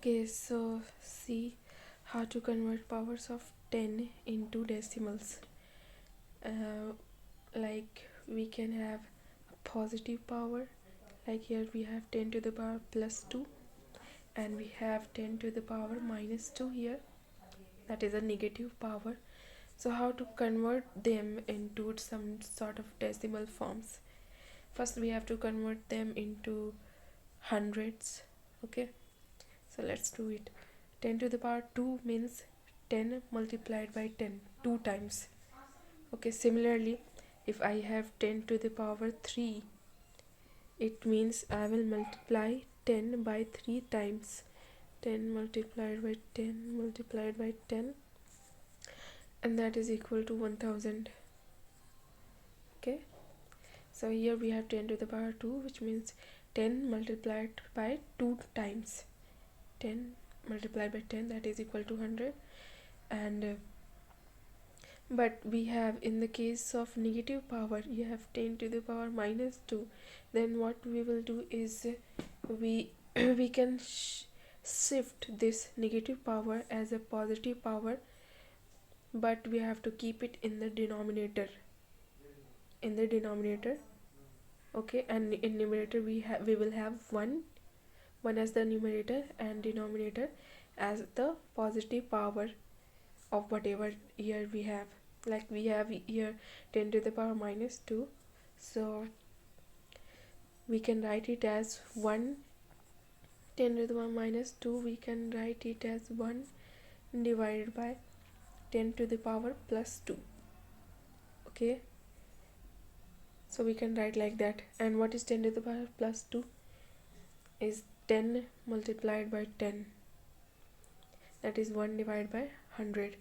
Okay, so see how to convert powers of 10 into decimals. Uh, like we can have a positive power, like here we have 10 to the power plus 2, and we have 10 to the power minus 2 here, that is a negative power. So how to convert them into some sort of decimal forms? First we have to convert them into hundreds. Okay, so let's do it. 10 to the power 2 means 10 multiplied by 10 two times. Okay, similarly, if I have 10 to the power 3, it means I will multiply 10 by 3 times. 10 multiplied by 10 multiplied by 10, and that is equal to 1000. Okay, so here we have 10 to the power 2, which means 10 multiplied by 2 times. 10 multiplied by 10, that is equal to 100. And but we have, in the case of negative power, you have 10 to the power minus 2. Then what we will do is we we can shift this negative power as a positive power, but we have to keep it in the denominator. Okay, and in numerator we will have one as the numerator and denominator as the positive power of whatever here we have. Like we have here 10 to the power minus 2, so we can write it as 1. 10 to the power minus 2, we can write it as 1 divided by 10 to the power plus 2. Okay, so we can write like that. And what is 10 to the power plus 2? Is 10 multiplied by 10, that is 1 divided by 100.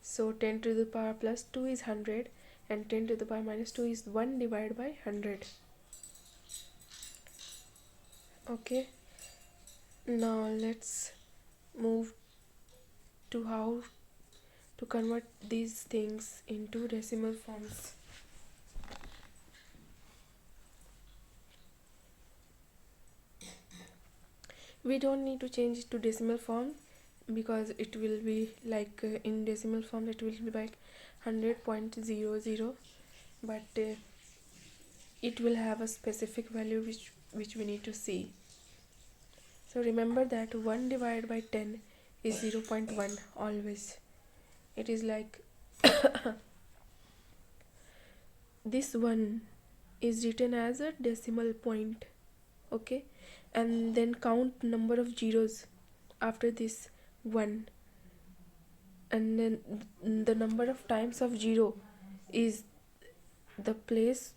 So 10 to the power plus 2 is 100, and 10 to the power minus 2 is 1 divided by 100. Okay, now let's move to how to convert these things into decimal forms. We don't need to change it to decimal form, because it will be like in decimal form it will be like 100.00, but it will have a specific value which we need to see. So remember that 1 divided by 10 is 0.1 always. It is like this 1 is written as a decimal point. Okay, and then count number of zeros after this 1, and then the number of times of 0 is the place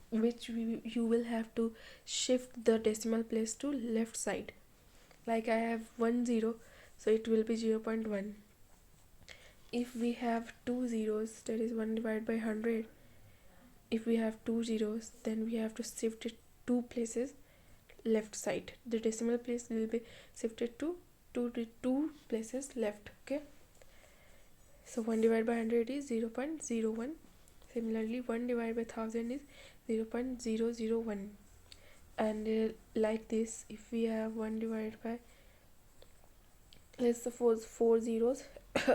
which you will have to shift the decimal place to left side. Like I have 1 0, so it will be 0.1. If we have 2 zeros, that is 1 divided by 100. If we have 2 zeros, then we have to shift it 2 places left side. The decimal place will be shifted to 2 places left. Okay, so 1 divided by 100 is 0.01. Similarly, 1 divided by 1000 is 0.001. And like this, if we have 1 divided by, let's suppose 4 zeros,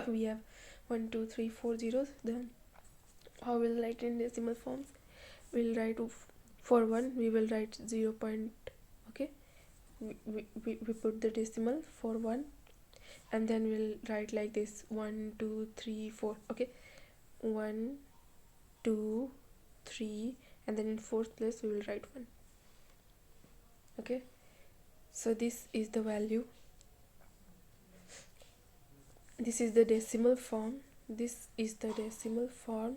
we have 1 2 3 4 zeros, then how we'll write in decimal forms? We'll write for 1 we will write 0 point. Okay, we put the decimal for 1, and then we'll write like this 1 2 3 4. Okay, 1 2 3, and then in fourth place we will write 1. Okay, so this is the value, this is the decimal form. This is the decimal form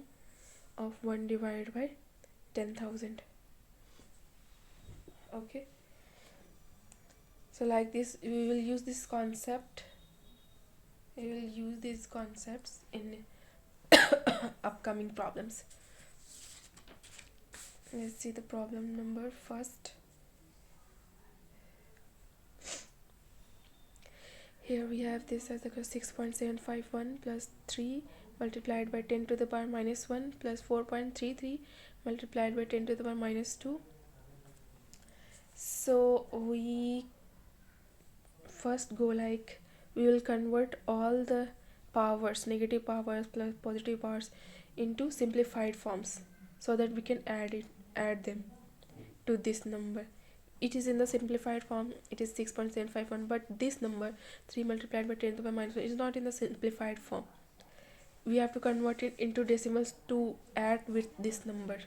of 1 divided by 10,000. Okay, so like this we will use this concept, we will use these concepts in upcoming problems. Let's see the problem number first. Here we have this as equal 6.751 plus 3 multiplied by 10 to the power minus 1 plus 4.33 multiplied by 10 to the power minus 2. So we first go like we will convert all the powers, negative powers plus positive powers, into simplified forms so that we can add them to this number. It is in the simplified form, it is 6.751, but this number 3 multiplied by 10 to the power minus 1 is not in the simplified form. We have to convert it into decimals to add with this number.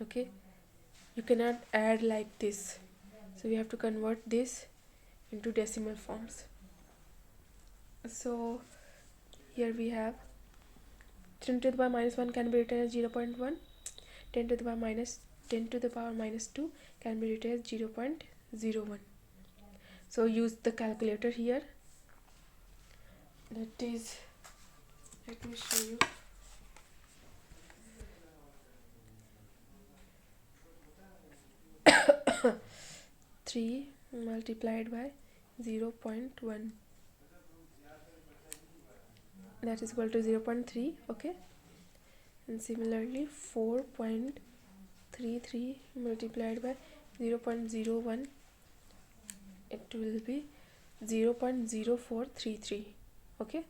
Okay, you cannot add like this, so we have to convert this into decimal forms. So here we have 10 to the power minus 1 can be written as 0.1, 10 to the power minus 10 to the power minus 2 can be written as 0.01. So use the calculator here. That is, let me show you. Three multiplied by 0.1, that is equal to 0.3. Okay, and similarly 4.33 multiplied by 0.01, it will be 0.0433. Okay,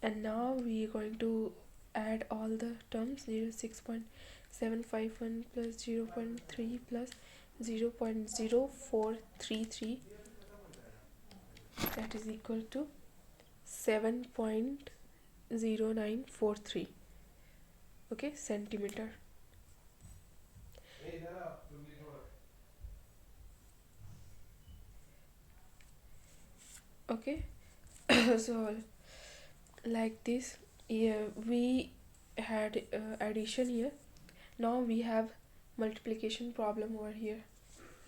and now we are going to add all the terms. 6.751 plus 0.3 plus 0.0433, that is equal to 7.0943. okay, centimeter. Okay, so like this, yeah, we had addition here. Now we have multiplication problem over here.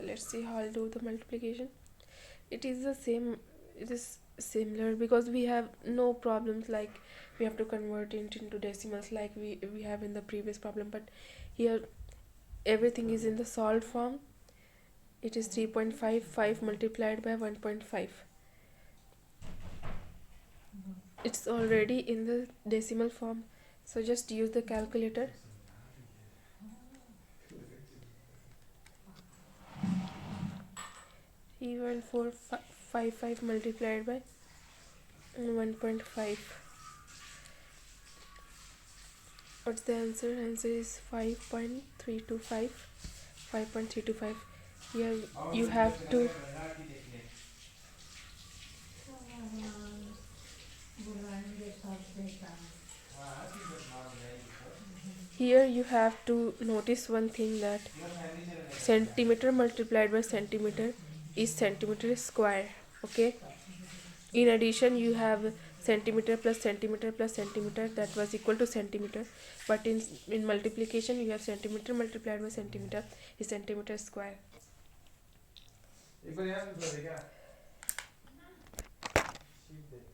Let's see how I'll do the multiplication. It is the same, it is similar because we have no problems like we have to convert it into decimals like we have in the previous problem, but here everything is in the solved form. It is 3.55 multiplied by 1.5. It's already in the decimal form, so just use the calculator. Even 455 multiplied by 1.5. What's the answer? Answer is 5.325. 5.325. Here you have to here you have to notice one thing, that centimeter multiplied by centimeter is centimeter square. Okay, in addition you have centimeter plus centimeter plus centimeter, that was equal to centimeter, but in multiplication you have centimeter multiplied by centimeter is centimeter square.